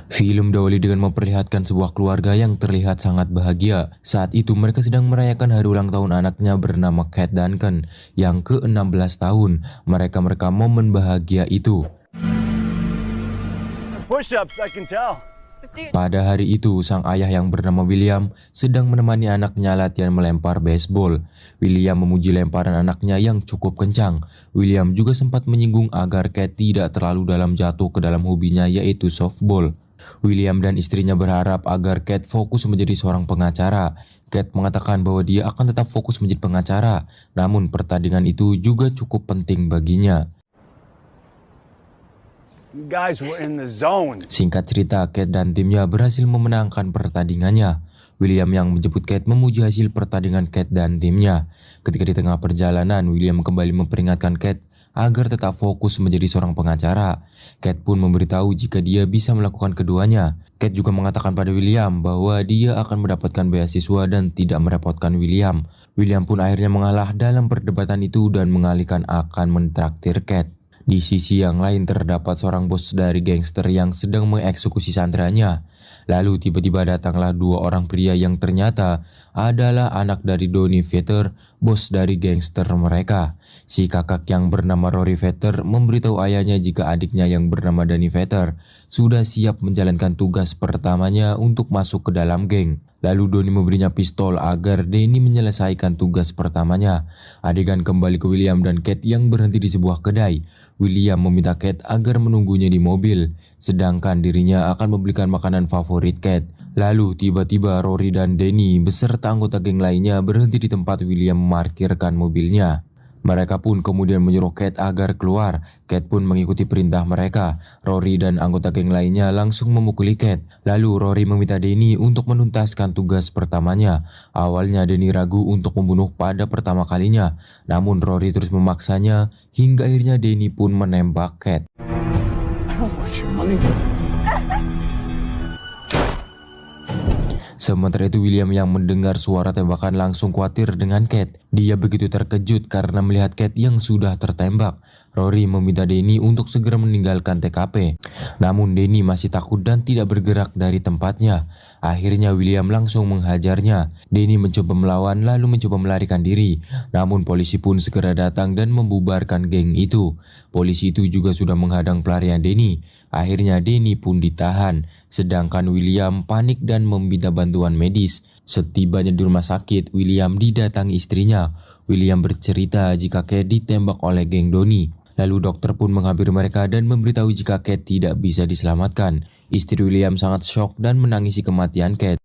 Film diawali dengan memperlihatkan sebuah keluarga yang terlihat sangat bahagia. Saat itu mereka sedang merayakan hari ulang tahun anaknya bernama Kate Duncan yang ke-16 tahun. Mereka merekam momen bahagia itu. Push-ups, I can tell. Pada hari itu, sang ayah yang bernama William sedang menemani anaknya latihan melempar baseball. William memuji lemparan anaknya yang cukup kencang. William juga sempat menyinggung agar Kate tidak terlalu dalam jatuh ke dalam hobinya yaitu softball. William dan istrinya berharap agar Kate fokus menjadi seorang pengacara. Kate mengatakan bahwa dia akan tetap fokus menjadi pengacara, namun pertandingan itu juga cukup penting baginya. You guys were in the zone. Singkat cerita, Kate dan timnya berhasil memenangkan pertandingannya. William yang menjemput Kate memuji hasil pertandingan Kate dan timnya. Ketika di tengah perjalanan, William kembali memperingatkan Kate agar tetap fokus menjadi seorang pengacara. Kate pun memberitahu jika dia bisa melakukan keduanya. Kate juga mengatakan pada William bahwa dia akan mendapatkan beasiswa dan tidak merepotkan William. William pun akhirnya mengalah dalam perdebatan itu dan mengalihkan akan mentraktir Kate. Di sisi yang lain terdapat seorang bos dari gangster yang sedang mengeksekusi sandranya. Lalu tiba-tiba datanglah dua orang pria yang ternyata adalah anak dari Donny Vetter, bos dari gangster mereka. Si kakak yang bernama Rory Vetter memberitahu ayahnya jika adiknya yang bernama Danny Vetter sudah siap menjalankan tugas pertamanya untuk masuk ke dalam geng. Lalu Donny memberinya pistol agar Danny menyelesaikan tugas pertamanya. Adegan kembali ke William dan Kate yang berhenti di sebuah kedai. William meminta Kate agar menunggunya di mobil, sedangkan dirinya akan membelikan makanan favorit Kate. Lalu tiba-tiba Rory dan Danny beserta anggota geng lainnya berhenti di tempat William memarkirkan mobilnya. Mereka pun kemudian menyuruh Kate agar keluar. Kate pun mengikuti perintah mereka. Rory dan anggota geng lainnya langsung memukuli Kate. Lalu Rory meminta Danny untuk menuntaskan tugas pertamanya. Awalnya Danny ragu untuk membunuh pada pertama kalinya, namun Rory terus memaksanya hingga akhirnya Danny pun menembak Kate. Sementara itu William yang mendengar suara tembakan langsung khawatir dengan Kate. Dia begitu terkejut karena melihat Kate yang sudah tertembak. Rory meminta Danny untuk segera meninggalkan TKP. Namun Danny masih takut dan tidak bergerak dari tempatnya. Akhirnya William langsung menghajarnya. Danny mencoba melawan lalu mencoba melarikan diri. Namun polisi pun segera datang dan membubarkan geng itu. Polisi itu juga sudah menghadang pelarian Danny. Akhirnya Danny pun ditahan. Sedangkan William panik dan meminta bantuan medis. Setibanya di rumah sakit, William didatangi istrinya. William bercerita jika Kate ditembak oleh geng Donny. Lalu dokter pun menghampiri mereka dan memberitahu jika Kate tidak bisa diselamatkan. Istri William sangat syok dan menangisi kematian Kate.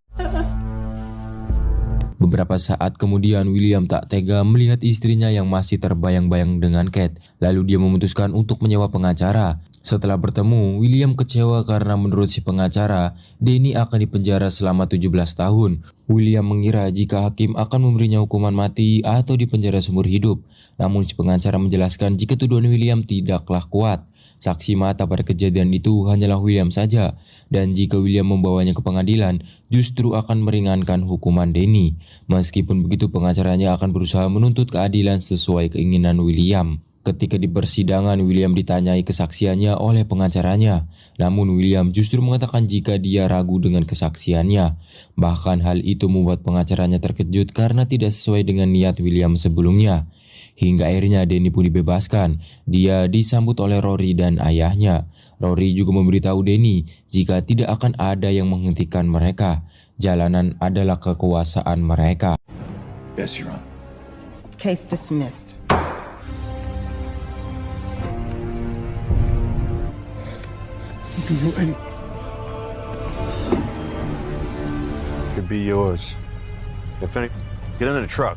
Beberapa saat kemudian William tak tega melihat istrinya yang masih terbayang-bayang dengan Kate. Lalu dia memutuskan untuk menyewa pengacara. Setelah bertemu, William kecewa karena menurut si pengacara, Danny akan dipenjara selama 17 tahun. William mengira jika hakim akan memberinya hukuman mati atau dipenjara seumur hidup. Namun si pengacara menjelaskan jika tuduhan William tidaklah kuat. Saksi mata pada kejadian itu hanyalah William saja. Dan jika William membawanya ke pengadilan, justru akan meringankan hukuman Danny. Meskipun begitu, pengacaranya akan berusaha menuntut keadilan sesuai keinginan William. Ketika di persidangan, William ditanyai kesaksiannya oleh pengacaranya. Namun William justru mengatakan jika dia ragu dengan kesaksiannya. Bahkan hal itu membuat pengacaranya terkejut karena tidak sesuai dengan niat William sebelumnya. Hingga akhirnya Danny pun dibebaskan. Dia disambut oleh Rory dan ayahnya. Rory juga memberitahu Danny jika tidak akan ada yang menghentikan mereka. Jalanan adalah kekuasaan mereka. Yes, Your Honor. Case dismissed. Could be yours. Get in the truck.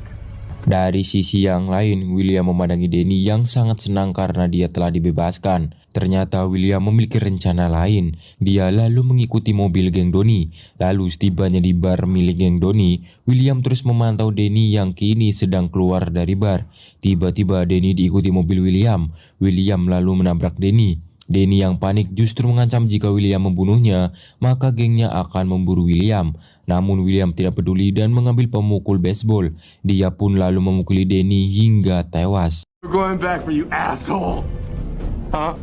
Dari sisi yang lain, William memandangi Danny yang sangat senang karena dia telah dibebaskan. Ternyata William memiliki rencana lain. Dia lalu mengikuti mobil geng Donny. Lalu setibanya di bar milik geng Donny, William terus memantau Danny yang kini sedang keluar dari bar. Tiba-tiba Danny diikuti mobil William. William lalu menabrak Danny. Danny yang panik justru mengancam jika William membunuhnya, maka gengnya akan memburu William. Namun William tidak peduli dan mengambil pemukul baseball. Dia pun lalu memukuli Danny hingga tewas. We're going back for you, asshole. Huh?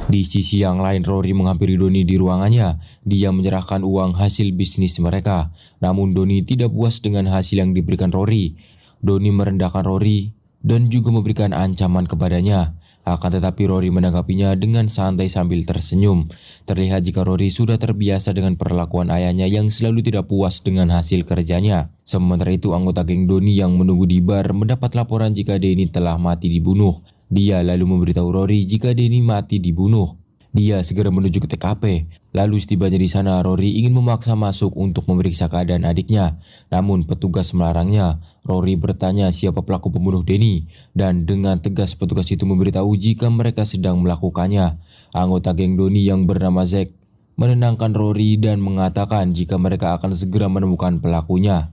Di sisi yang lain, Rory menghampiri Donnie di ruangannya. Dia menyerahkan uang hasil bisnis mereka. Namun Donnie tidak puas dengan hasil yang diberikan Rory. Donnie merendahkan Rory dan juga memberikan ancaman kepadanya. Akan tetapi Rory menanggapinya dengan santai sambil tersenyum. Terlihat jika Rory sudah terbiasa dengan perlakuan ayahnya yang selalu tidak puas dengan hasil kerjanya. Sementara itu, anggota geng Donnie yang menunggu di bar mendapat laporan jika Danny telah mati dibunuh. Dia lalu memberitahu Rory jika Danny mati dibunuh. Dia segera menuju ke TKP. Lalu setibanya di sana, Rory ingin memaksa masuk untuk memeriksa keadaan adiknya. Namun petugas melarangnya. Rory bertanya siapa pelaku pembunuh Danny, dan dengan tegas petugas itu memberitahu jika mereka sedang melakukannya. Anggota geng Donnie yang bernama Zack menenangkan Rory dan mengatakan jika mereka akan segera menemukan pelakunya.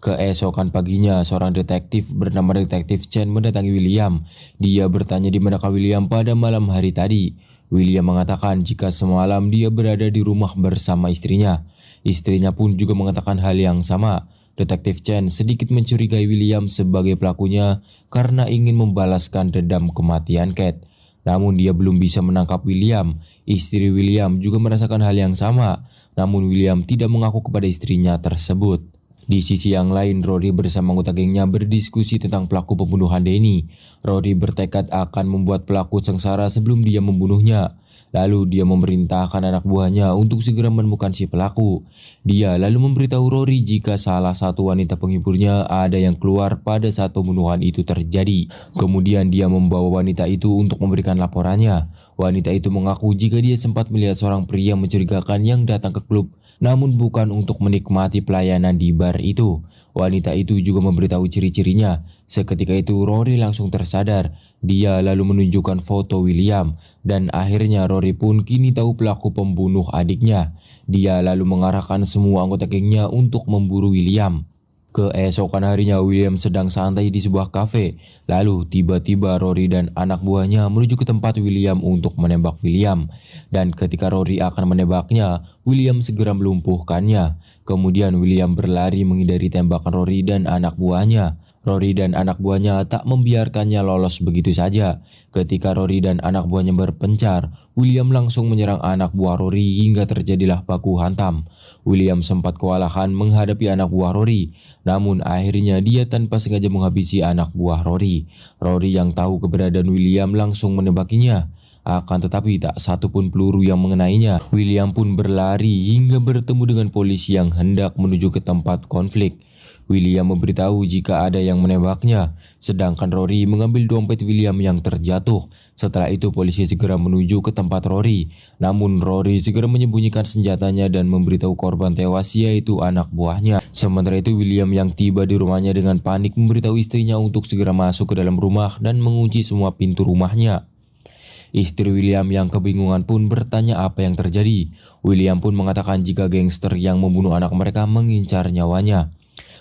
Keesokan paginya, seorang detektif bernama Detektif Chen mendatangi William. Dia bertanya di manakah William pada malam hari tadi. William mengatakan jika semalam dia berada di rumah bersama istrinya. Istrinya pun juga mengatakan hal yang sama. Detektif Chen sedikit mencurigai William sebagai pelakunya karena ingin membalaskan dendam kematian Kate. Namun dia belum bisa menangkap William. Istri William juga merasakan hal yang sama. Namun William tidak mengaku kepada istrinya tersebut. Di sisi yang lain, Rory bersama anggota gengnya berdiskusi tentang pelaku pembunuhan Danny. Rory bertekad akan membuat pelaku sengsara sebelum dia membunuhnya. Lalu dia memerintahkan anak buahnya untuk segera menemukan si pelaku. Dia lalu memberitahu Rory jika salah satu wanita penghiburnya ada yang keluar pada saat pembunuhan itu terjadi. Kemudian dia membawa wanita itu untuk memberikan laporannya. Wanita itu mengaku jika dia sempat melihat seorang pria mencurigakan yang datang ke klub, namun bukan untuk menikmati pelayanan di bar itu. Wanita itu juga memberitahu ciri-cirinya. Seketika itu Rory langsung tersadar. Dia lalu menunjukkan foto William, dan akhirnya Rory pun kini tahu pelaku pembunuh adiknya. Dia lalu mengarahkan semua anggota gengnya untuk memburu William. Keesokan harinya, William sedang santai di sebuah kafe. Lalu tiba-tiba Rory dan anak buahnya menuju ke tempat William untuk menembak William. Dan ketika Rory akan menembaknya, William segera melumpuhkannya. Kemudian William berlari menghindari tembakan Rory dan anak buahnya. Rory dan anak buahnya tak membiarkannya lolos begitu saja. Ketika Rory dan anak buahnya berpencar, William langsung menyerang anak buah Rory hingga terjadilah baku hantam. William sempat kewalahan menghadapi anak buah Rory, namun akhirnya dia tanpa sengaja menghabisi anak buah Rory. Rory yang tahu keberadaan William langsung menembakinya. Akan tetapi tak satu pun peluru yang mengenainya. William pun berlari hingga bertemu dengan polisi yang hendak menuju ke tempat konflik. William memberitahu jika ada yang menembaknya, sedangkan Rory mengambil dompet William yang terjatuh. Setelah itu polisi segera menuju ke tempat Rory, namun Rory segera menyembunyikan senjatanya dan memberitahu korban tewas yaitu anak buahnya. Sementara itu William yang tiba di rumahnya dengan panik memberitahu istrinya untuk segera masuk ke dalam rumah dan mengunci semua pintu rumahnya. Istri William yang kebingungan pun bertanya apa yang terjadi. William pun mengatakan jika gangster yang membunuh anak mereka mengincar nyawanya.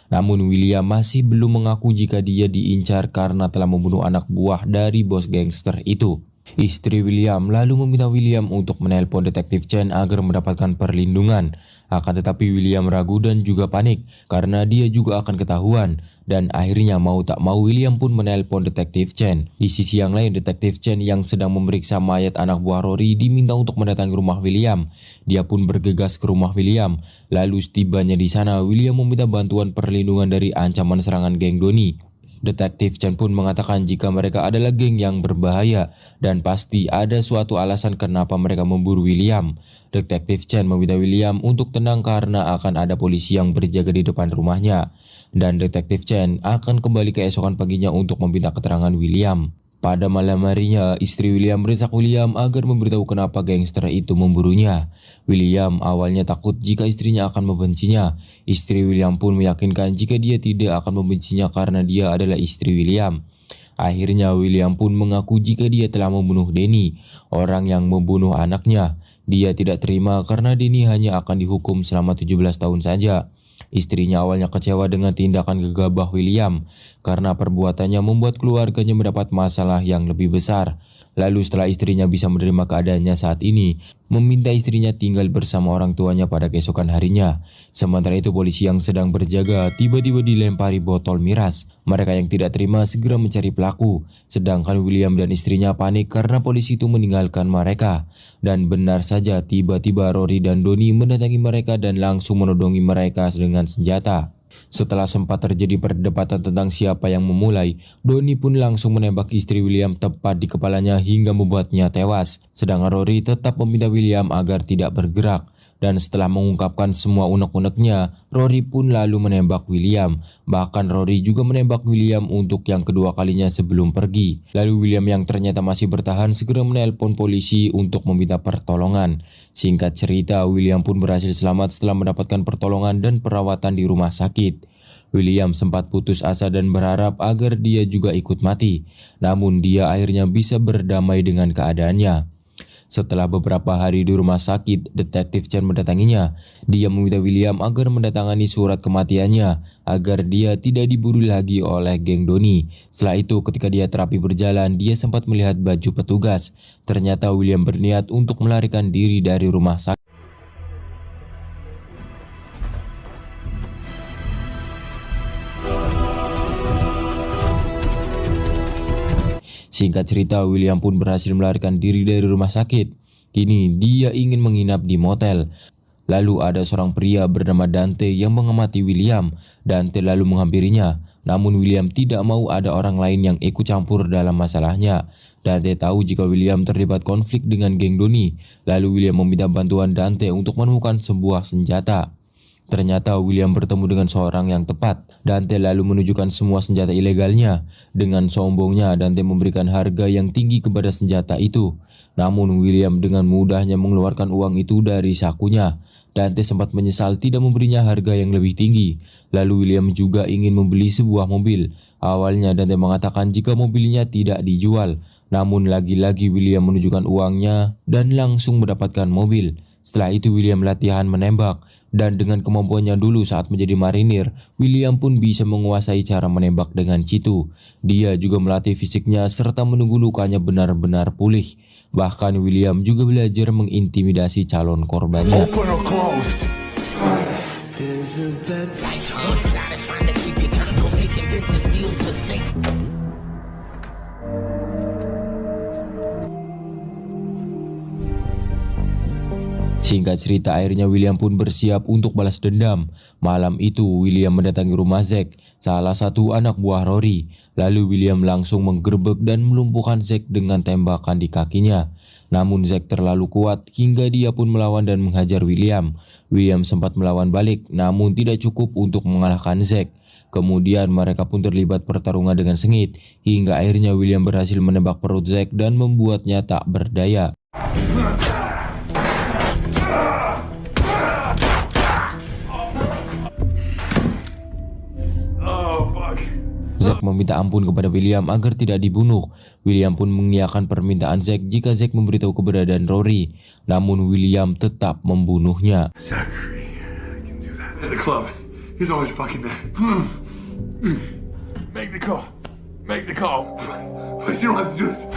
Namun William masih belum mengaku jika dia diincar karena telah membunuh anak buah dari bos gangster itu. Istri William lalu meminta William untuk menelpon Detektif Chen agar mendapatkan perlindungan. Akan tetapi William ragu dan juga panik karena dia juga akan ketahuan. Dan akhirnya mau tak mau William pun menelpon Detektif Chen. Di sisi yang lain, Detektif Chen yang sedang memeriksa mayat anak buah Rory diminta untuk mendatangi rumah William. Dia pun bergegas ke rumah William. Lalu setibanya di sana, William meminta bantuan perlindungan dari ancaman serangan geng Donnie. Detektif Chen pun mengatakan jika mereka adalah geng yang berbahaya dan pasti ada suatu alasan kenapa mereka memburu William. Detektif Chen meminta William untuk tenang karena akan ada polisi yang berjaga di depan rumahnya. Dan Detektif Chen akan kembali keesokan paginya untuk meminta keterangan William. Pada malam harinya, istri William mendesak William agar memberitahu kenapa gangster itu memburunya. William awalnya takut jika istrinya akan membencinya. Istri William pun meyakinkan jika dia tidak akan membencinya karena dia adalah istri William. Akhirnya William pun mengaku jika dia telah membunuh Danny, orang yang membunuh anaknya. Dia tidak terima karena Danny hanya akan dihukum selama 17 tahun saja. Istrinya awalnya kecewa dengan tindakan gegabah William karena perbuatannya membuat keluarganya mendapat masalah yang lebih besar. Lalu setelah istrinya bisa menerima keadaannya saat ini, meminta istrinya tinggal bersama orang tuanya pada keesokan harinya. Sementara itu polisi yang sedang berjaga tiba-tiba dilempari botol miras. Mereka yang tidak terima segera mencari pelaku, sedangkan William dan istrinya panik karena polisi itu meninggalkan mereka. Dan benar saja tiba-tiba Rory dan Donnie mendatangi mereka dan langsung menodongi mereka dengan senjata. Setelah sempat terjadi perdebatan tentang siapa yang memulai, Donnie pun langsung menembak istri William tepat di kepalanya hingga membuatnya tewas. Sedangkan Rory tetap meminta William agar tidak bergerak. Dan setelah mengungkapkan semua unek-uneknya, Rory pun lalu menembak William. Bahkan Rory juga menembak William untuk yang kedua kalinya sebelum pergi. Lalu William yang ternyata masih bertahan segera menelpon polisi untuk meminta pertolongan. Singkat cerita, William pun berhasil selamat setelah mendapatkan pertolongan dan perawatan di rumah sakit. William sempat putus asa dan berharap agar dia juga ikut mati. Namun dia akhirnya bisa berdamai dengan keadaannya. Setelah beberapa hari di rumah sakit, Detektif Chen mendatanginya. Dia meminta William agar mendatangani surat kematiannya agar dia tidak diburu lagi oleh geng Donnie. Setelah itu ketika dia terapi berjalan, dia sempat melihat baju petugas. Ternyata William berniat untuk melarikan diri dari rumah sakit. Singkat cerita, William pun berhasil melarikan diri dari rumah sakit. Kini dia ingin menginap di motel. Lalu ada seorang pria bernama Dante yang mengamati William. Dante lalu menghampirinya. Namun William tidak mau ada orang lain yang ikut campur dalam masalahnya. Dante tahu jika William terlibat konflik dengan geng Donnie. Lalu William meminta bantuan Dante untuk menemukan sebuah senjata. Ternyata William bertemu dengan seorang yang tepat. Dante lalu menunjukkan semua senjata ilegalnya. Dengan sombongnya, Dante memberikan harga yang tinggi kepada senjata itu. Namun William dengan mudahnya mengeluarkan uang itu dari sakunya. Dante sempat menyesal tidak memberinya harga yang lebih tinggi. Lalu William juga ingin membeli sebuah mobil. Awalnya Dante mengatakan jika mobilnya tidak dijual. Namun lagi-lagi William menunjukkan uangnya dan langsung mendapatkan mobil. Setelah itu William latihan menembak. Dan dengan kemampuannya dulu saat menjadi marinir, William pun bisa menguasai cara menembak dengan jitu. Dia juga melatih fisiknya serta menunggu lukanya benar-benar pulih. Bahkan William juga belajar mengintimidasi calon korbannya. Open or closed? Singkat cerita, akhirnya William pun bersiap untuk balas dendam. Malam itu William mendatangi rumah Zack, salah satu anak buah Rory. Lalu William langsung menggerebek dan melumpuhkan Zack dengan tembakan di kakinya. Namun Zack terlalu kuat hingga dia pun melawan dan menghajar William. William sempat melawan balik, namun tidak cukup untuk mengalahkan Zack. Kemudian mereka pun terlibat pertarungan dengan sengit, hingga akhirnya William berhasil menembak perut Zack dan membuatnya tak berdaya. Zack meminta ampun kepada William agar tidak dibunuh. William pun mengiyakan permintaan Zack jika Zack memberitahu keberadaan Rory. Namun William tetap membunuhnya. Zachary, I can do that. At the club, he's always fucking there. Make the call. Make the call. Please, you don't have to do this.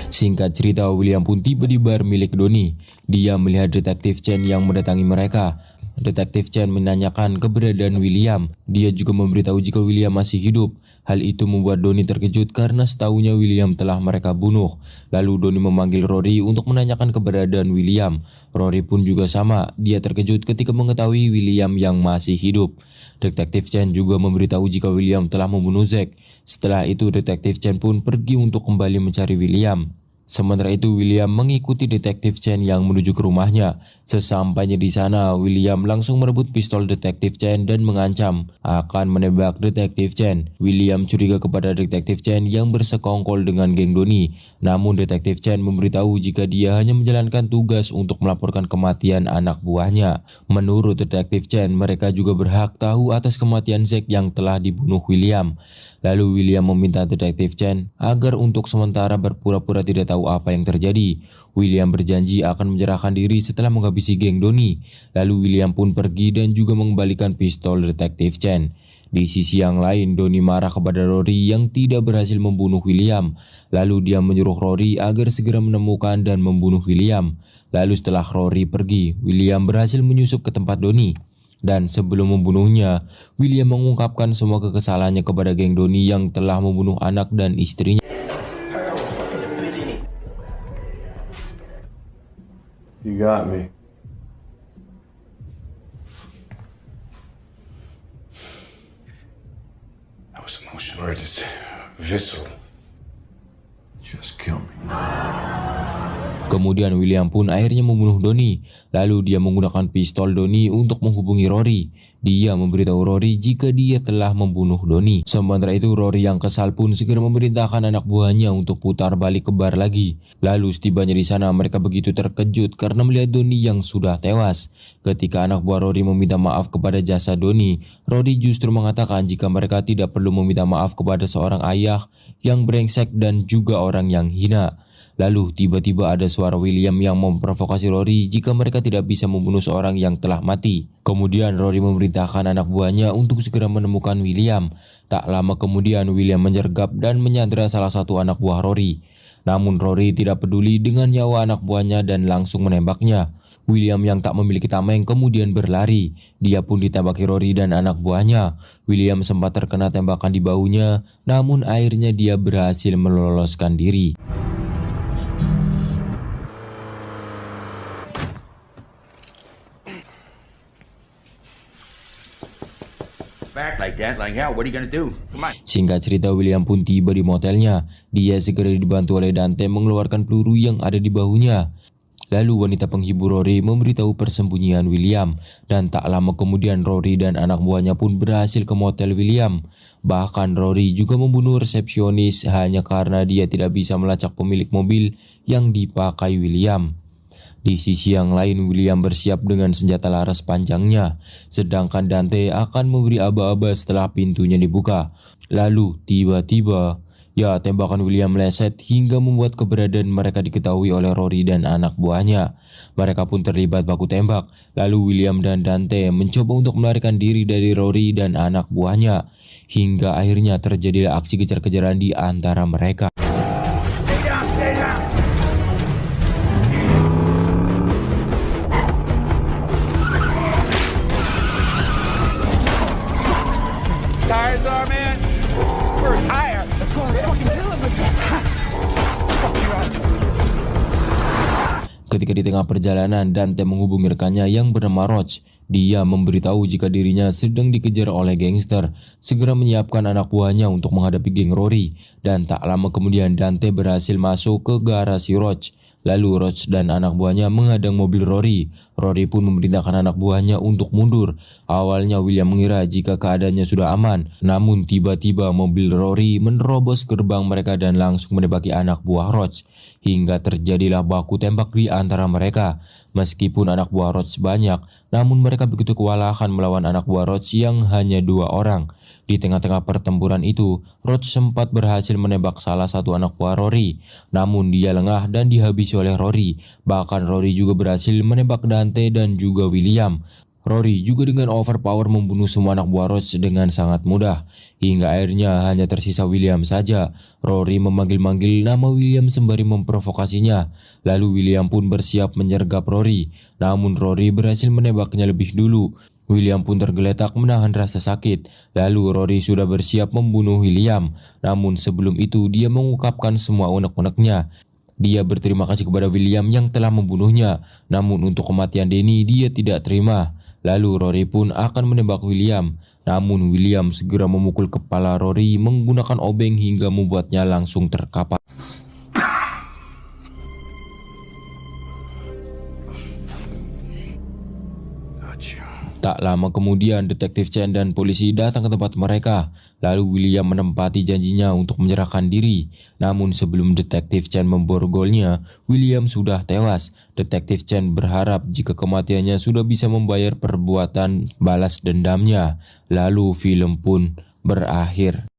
Singkat cerita, William pun tiba di bar milik Donnie. Dia melihat Detektif Chen yang mendatangi mereka. Detektif Chen menanyakan keberadaan William. Dia juga memberitahu jika William masih hidup. Hal itu membuat Donnie terkejut karena setahunya William telah mereka bunuh. Lalu Donnie memanggil Rory untuk menanyakan keberadaan William. Rory pun juga sama. Dia terkejut ketika mengetahui William yang masih hidup. Detektif Chen juga memberitahu jika William telah membunuh Zack. Setelah itu Detektif Chen pun pergi untuk kembali mencari William. Sementara itu William mengikuti Detektif Chen yang menuju ke rumahnya. Sesampainya di sana, William langsung merebut pistol Detektif Chen dan mengancam akan menembak Detektif Chen. William curiga kepada Detektif Chen yang bersekongkol dengan geng Donnie. Namun Detektif Chen memberitahu jika dia hanya menjalankan tugas untuk melaporkan kematian anak buahnya. Menurut Detektif Chen, mereka juga berhak tahu atas kematian Zack yang telah dibunuh William. Lalu William meminta Detektif Chen agar untuk sementara berpura-pura tidak tahu apa yang terjadi. William berjanji akan menyerahkan diri setelah menghabisi geng Donnie. Lalu William pun pergi dan juga mengembalikan pistol Detektif Chen. Di sisi yang lain, Donnie marah kepada Rory yang tidak berhasil membunuh William. Lalu dia menyuruh Rory agar segera menemukan dan membunuh William. Lalu setelah Rory pergi, William berhasil menyusup ke tempat Donnie. Dan sebelum membunuhnya, William mengungkapkan semua kekesalannya kepada geng Donnie yang telah membunuh anak dan istrinya. You got me. That was emotional. Right, it's visceral. Just kill me. Kemudian William pun akhirnya membunuh Donnie. Lalu dia menggunakan pistol Donnie untuk menghubungi Rory. Dia memberitahu Rory jika dia telah membunuh Donnie. Sementara itu Rory yang kesal pun segera memerintahkan anak buahnya untuk putar balik ke bar lagi. Lalu setibanya di sana mereka begitu terkejut karena melihat Donnie yang sudah tewas. Ketika anak buah Rory meminta maaf kepada jasa Donnie, Rory justru mengatakan jika mereka tidak perlu meminta maaf kepada seorang ayah yang brengsek dan juga orang yang hina. Lalu tiba-tiba ada suara William yang memprovokasi Rory jika mereka tidak bisa membunuh seorang yang telah mati. Kemudian Rory memerintahkan anak buahnya untuk segera menemukan William. Tak lama kemudian William menyergap dan menyandera salah satu anak buah Rory. Namun Rory tidak peduli dengan nyawa anak buahnya dan langsung menembaknya. William yang tak memiliki tameng kemudian berlari. Dia pun ditembaki Rory dan anak buahnya. William sempat terkena tembakan di bahunya, namun akhirnya dia berhasil meloloskan diri. Back like that, like hell, what are you gonna do? Come on. Singkat cerita, William pun tiba di motelnya. Dia segera dibantu oleh Dante mengeluarkan peluru yang ada di bahunya. Lalu wanita penghibur Rory memberitahu persembunyian William. Dan tak lama kemudian Rory dan anak buahnya pun berhasil ke motel William. Bahkan Rory juga membunuh resepsionis hanya karena dia tidak bisa melacak pemilik mobil yang dipakai William. Di sisi yang lain, William bersiap dengan senjata laras panjangnya, sedangkan Dante akan memberi aba-aba setelah pintunya dibuka. Lalu tiba-tiba, tembakan William meleset hingga membuat keberadaan mereka diketahui oleh Rory dan anak buahnya. Mereka pun terlibat baku tembak. Lalu William dan Dante mencoba untuk melarikan diri dari Rory dan anak buahnya, hingga akhirnya terjadilah aksi kejar-kejaran di antara mereka. Tires are, man. We're tired. Let's go and fucking kill him. Ketika di tengah perjalanan, Dante menghubungi rekannya yang bernama Roach. Dia memberitahu jika dirinya sedang dikejar oleh gangster, segera menyiapkan anak buahnya untuk menghadapi geng Rory. Dan tak lama kemudian Dante berhasil masuk ke garasi Roach. Lalu Roach dan anak buahnya menghadang mobil Rory. Rory pun memerintahkan anak buahnya untuk mundur. Awalnya William mengira jika keadaannya sudah aman, namun tiba-tiba mobil Rory menerobos gerbang mereka dan langsung menembaki anak buah Roach. Hingga terjadilah baku tembak di antara mereka. Meskipun anak buah Roach banyak, namun mereka begitu kewalahan melawan anak buah Roach yang hanya 2 orang. Di tengah-tengah pertempuran itu, Roach sempat berhasil menembak salah satu anak buah Rory. Namun dia lengah dan dihabisi oleh Rory. Bahkan Rory juga berhasil menembak Dante dan juga William. Rory juga dengan overpower membunuh semua anak buah Roach dengan sangat mudah. Hingga akhirnya hanya tersisa William saja. Rory memanggil-manggil nama William sembari memprovokasinya. Lalu William pun bersiap menyergap Rory. Namun Rory berhasil menembaknya lebih dulu. William pun tergeletak menahan rasa sakit. Lalu Rory sudah bersiap membunuh William. Namun sebelum itu dia mengungkapkan semua unek-uneknya. Dia berterima kasih kepada William yang telah membunuhnya. Namun untuk kematian Danny dia tidak terima. Lalu Rory pun akan menembak William. Namun William segera memukul kepala Rory menggunakan obeng hingga membuatnya langsung terkapar. Tak lama kemudian Detektif Chen dan polisi datang ke tempat mereka. Lalu William menempati janjinya untuk menyerahkan diri. Namun sebelum Detektif Chen memborgolnya, William sudah tewas. Detektif Chen berharap jika kematiannya sudah bisa membayar perbuatan balas dendamnya. Lalu film pun berakhir.